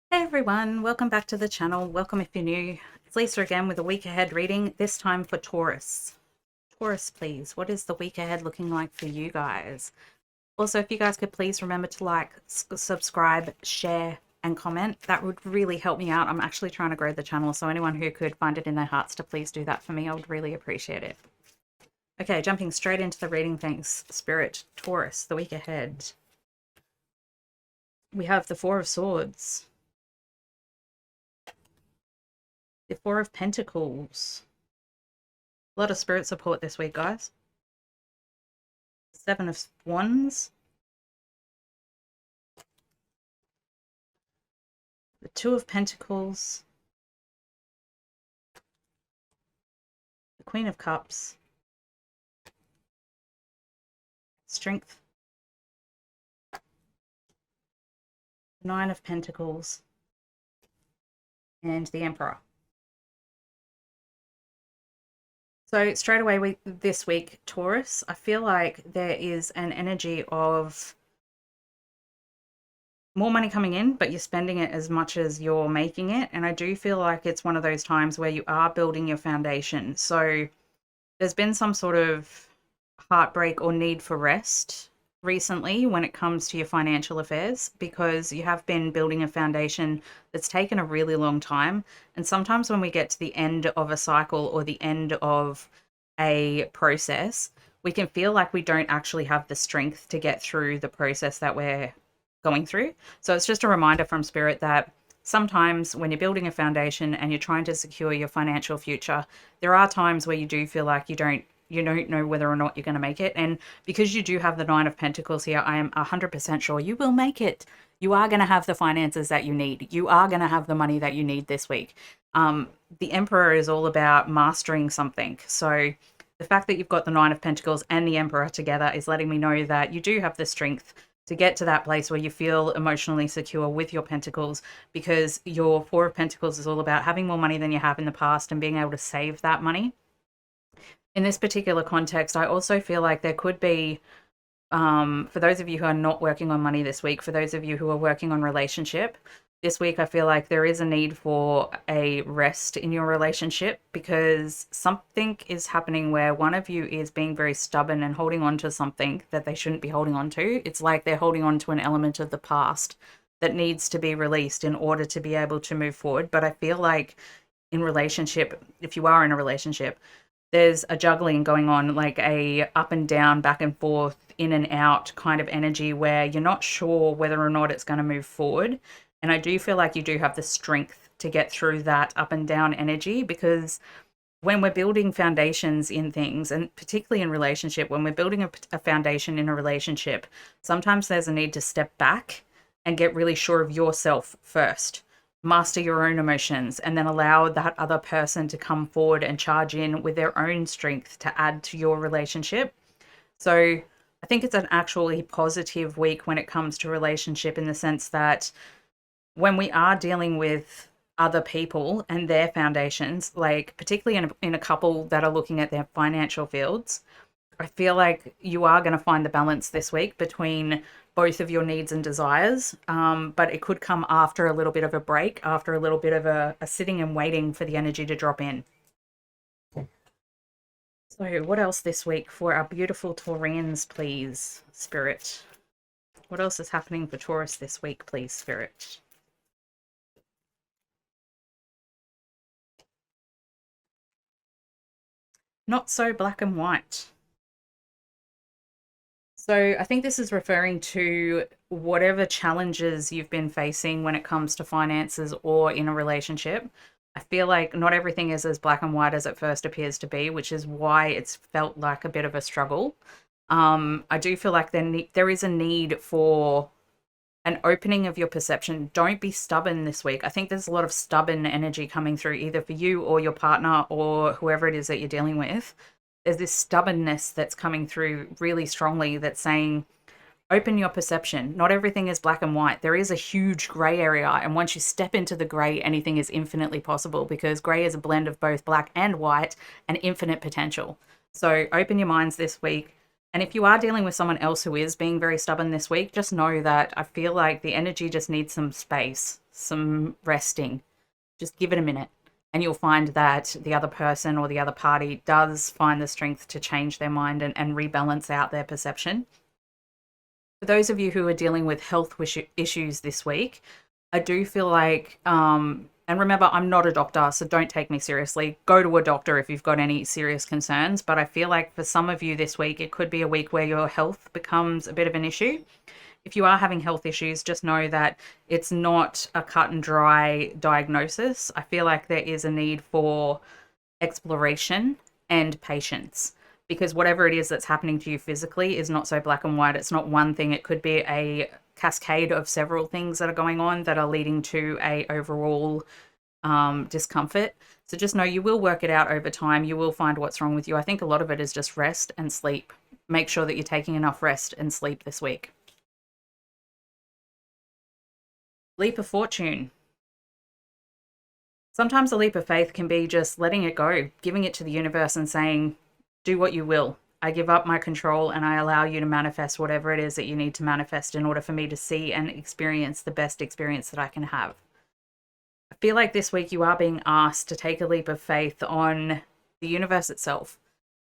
Hey everyone, welcome back to the channel. Welcome if you're new. It's Lisa again with a week ahead reading, this time for Taurus. Taurus, please, what is the week ahead looking like for you guys? Also, if you guys could please remember to like, subscribe, share, and comment, that would really help me out. I'm actually trying to grow the channel, so anyone who could find it in their hearts to please do that for me, I would really appreciate it. Okay, jumping straight into the reading, thanks, Spirit. Taurus, the week ahead. We have the Four of Swords. The Four of Pentacles. A lot of spirit support this week, guys. Seven of Wands. The Two of Pentacles. The Queen of Cups. Strength. The Nine of Pentacles. And the Emperor. So straight away this week, Taurus, I feel like there is an energy of more money coming in, but you're spending it as much as you're making it. And I do feel like it's one of those times where you are building your foundation. So there's been some sort of heartbreak or need for rest recently when it comes to your financial affairs, because you have been building a foundation that's taken a really long time. And sometimes when we get to the end of a cycle or the end of a process, we can feel like we don't actually have the strength to get through the process that we're going through. So it's just a reminder from Spirit that sometimes when you're building a foundation and you're trying to secure your financial future, there are times where you do feel like you don't know whether or not you're going to make it. And because you do have the Nine of Pentacles here, I am 100% sure you will make it. You are going to have the finances that you need. You are going to have the money that you need this week. The Emperor is all about mastering something. So the fact that you've got the Nine of Pentacles and the Emperor together is letting me know that you do have the strength to get to that place where you feel emotionally secure with your pentacles, because your Four of Pentacles is all about having more money than you have in the past and being able to save that money. In this particular context, I also feel like there could be, for those of you who are not working on money this week, for those of you who are working on relationship, this week I feel like there is a need for a rest in your relationship, because something is happening where one of you is being very stubborn and holding on to something that they shouldn't be holding on to. It's like they're holding on to an element of the past that needs to be released in order to be able to move forward. But I feel like in relationship, if you are in a relationship, there's a juggling going on, like a up and down, back and forth, in and out kind of energy where you're not sure whether or not it's going to move forward. And I do feel like you do have the strength to get through that up and down energy, because when we're building foundations in things, and particularly in relationship, when we're building a foundation in a relationship, sometimes there's a need to step back and get really sure of yourself first, master your own emotions, and then allow that other person to come forward and charge in with their own strength to add to your relationship. So I think it's an actually positive week when it comes to relationship, in the sense that when we are dealing with other people and their foundations, like particularly in a couple that are looking at their financial fields, I feel like you are going to find the balance this week between both of your needs and desires. But it could come after a little bit of a break, after a little bit of a sitting and waiting for the energy to drop in. So what else this week for our beautiful Taurians, please, Spirit? What else is happening for Taurus this week, please, Spirit? Not so black and white. So I think this is referring to whatever challenges you've been facing when it comes to finances or in a relationship. I feel like not everything is as black and white as it first appears to be, which is why it's felt like a bit of a struggle. I do feel like there is a need for an opening of your perception. Don't be stubborn this week. I think there's a lot of stubborn energy coming through, either for you or your partner or whoever it is that you're dealing with. There's this stubbornness that's coming through really strongly that's saying, open your perception. Not everything is black and white. There is a huge gray area. And once you step into the gray, anything is infinitely possible, because gray is a blend of both black and white and infinite potential. So open your minds this week. And if you are dealing with someone else who is being very stubborn this week, just know that I feel like the energy just needs some space. some resting. Just give it a minute. And you'll find that the other person or the other party does find the strength to change their mind and rebalance out their perception. For those of you who are dealing with health issues this week, I do feel like, and remember, I'm not a doctor, so don't take me seriously. Go to a doctor if you've got any serious concerns. But I feel like for some of you this week, it could be a week where your health becomes a bit of an issue. If you are having health issues, just know that it's not a cut and dry diagnosis. I feel like there is a need for exploration and patience, because whatever it is that's happening to you physically is not so black and white. It's not one thing. It could be a cascade of several things that are going on that are leading to a overall discomfort. So just know you will work it out over time. You will find what's wrong with you. I think a lot of it is just rest and sleep. Make sure that you're taking enough rest and sleep this week. Leap of fortune. Sometimes a leap of faith can be just letting it go, giving it to the universe and saying, do what you will. I give up my control and I allow you to manifest whatever it is that you need to manifest in order for me to see and experience the best experience that I can have. I feel like this week you are being asked to take a leap of faith on the universe itself.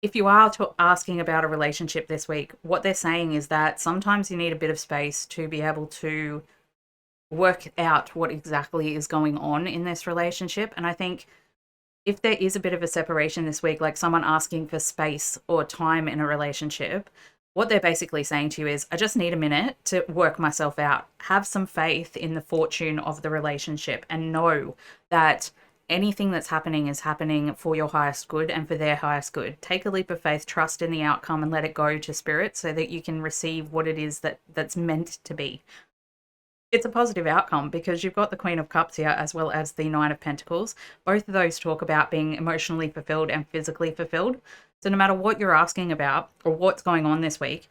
If you are asking about a relationship this week, what they're saying is that sometimes you need a bit of space to be able to work out what exactly is going on in this relationship. And I think if there is a bit of a separation this week, like someone asking for space or time in a relationship, what they're basically saying to you is, I just need a minute to work myself out. Have some faith in the fortune of the relationship and know that anything that's happening is happening for your highest good and for their highest good. Take a leap of faith, trust in the outcome and let it go to spirit so that you can receive what it is that's meant to be. It's a positive outcome because you've got the Queen of Cups here as well as the Nine of Pentacles. Both of those talk about being emotionally fulfilled and physically fulfilled. So no matter what you're asking about or what's going on this week,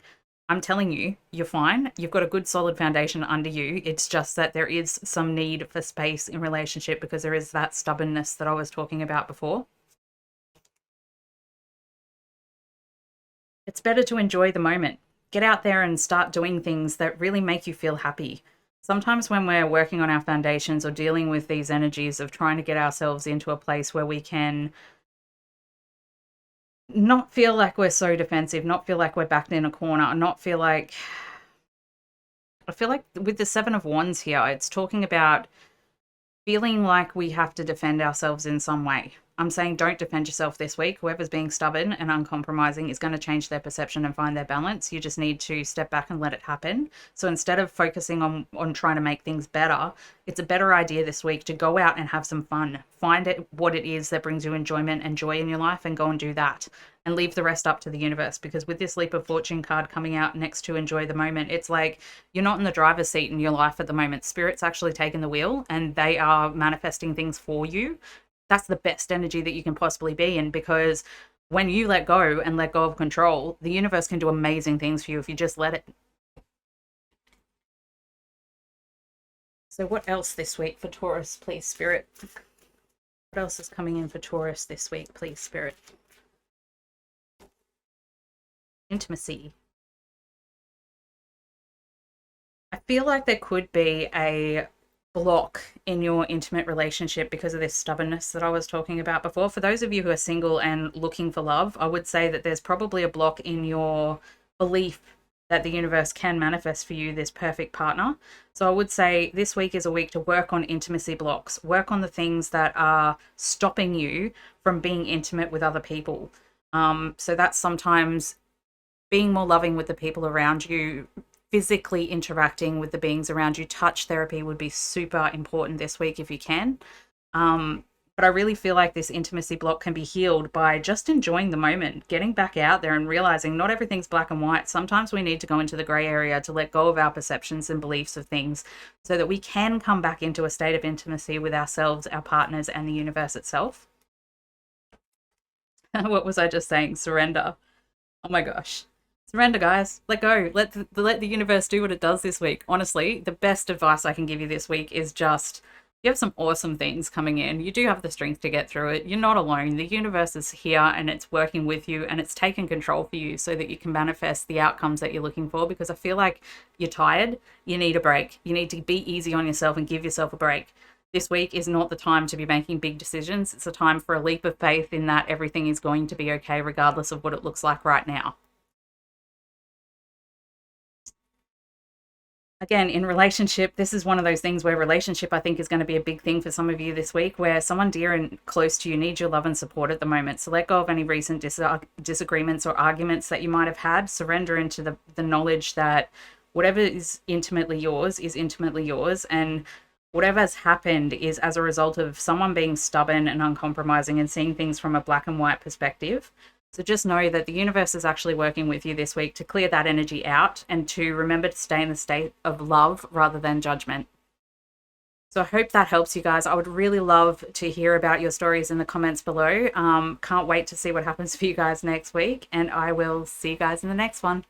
I'm telling you, you're fine. You've got a good solid foundation under you. It's just that there is some need for space in relationship because there is that stubbornness that I was talking about before. It's better to enjoy the moment. Get out there and start doing things that really make you feel happy. Sometimes when we're working on our foundations or dealing with these energies of trying to get ourselves into a place where we can not feel like we're so defensive, not feel like we're backed in a corner, not feel like... I feel like with the Seven of Wands here, it's talking about feeling like we have to defend ourselves in some way. I'm saying don't defend yourself this week. Whoever's being stubborn and uncompromising is going to change their perception and find their balance. You just need to step back and let it happen. So instead of focusing on trying to make things better, it's a better idea this week to go out and have some fun. Find what it is that brings you enjoyment and joy in your life and go and do that. And leave the rest up to the universe, because with this Leap of Fortune card coming out next to enjoy the moment, it's like you're not in the driver's seat in your life at the moment. Spirit's actually taking the wheel and they are manifesting things for you. That's the best energy that you can possibly be in, because when you let go and let go of control, the universe can do amazing things for you if you just let it. So what else this week for Taurus, please, Spirit? What else is coming in for Taurus this week, please, Spirit? Intimacy. I feel like there could be a block in your intimate relationship because of this stubbornness that I was talking about before. For those of you who are single and looking for love, I would say that there's probably a block in your belief that the universe can manifest for you this perfect partner. So I would say this week is a week to work on intimacy blocks, work on the things that are stopping you from being intimate with other people. So that's sometimes being more loving with the people around you, physically interacting with the beings around you. Touch therapy would be super important this week if you can. But I really feel like this intimacy block can be healed by just enjoying the moment, getting back out there and realizing not everything's black and white. Sometimes we need to go into the gray area to let go of our perceptions and beliefs of things so that we can come back into a state of intimacy with ourselves, our partners, and the universe itself. What was I just saying? Surrender. Oh my gosh. Surrender, guys. Let go. Let the universe do what it does this week. Honestly, the best advice I can give you this week is just You have some awesome things coming in. You do have the strength to get through it. You're not alone. The universe is here and it's working with you and it's taking control for you so that you can manifest the outcomes that you're looking for. Because I feel like you're tired. You need a break. You need to be easy on yourself and give yourself a break. This week is not the time to be making big decisions. It's a time for a leap of faith in that everything is going to be okay, regardless of what it looks like right now. Again, in relationship, this is one of those things where relationship, I think, is going to be a big thing for some of you this week, where someone dear and close to you needs your love and support at the moment. So let go of any recent disagreements or arguments that you might have had. Surrender into the knowledge that whatever is intimately yours is intimately yours. And whatever has happened is as a result of someone being stubborn and uncompromising and seeing things from a black and white perspective. So just know that the universe is actually working with you this week to clear that energy out and to remember to stay in the state of love rather than judgment. So I hope that helps you guys. I would really love to hear about your stories in the comments below. Can't wait to see what happens for you guys next week, and I will see you guys in the next one.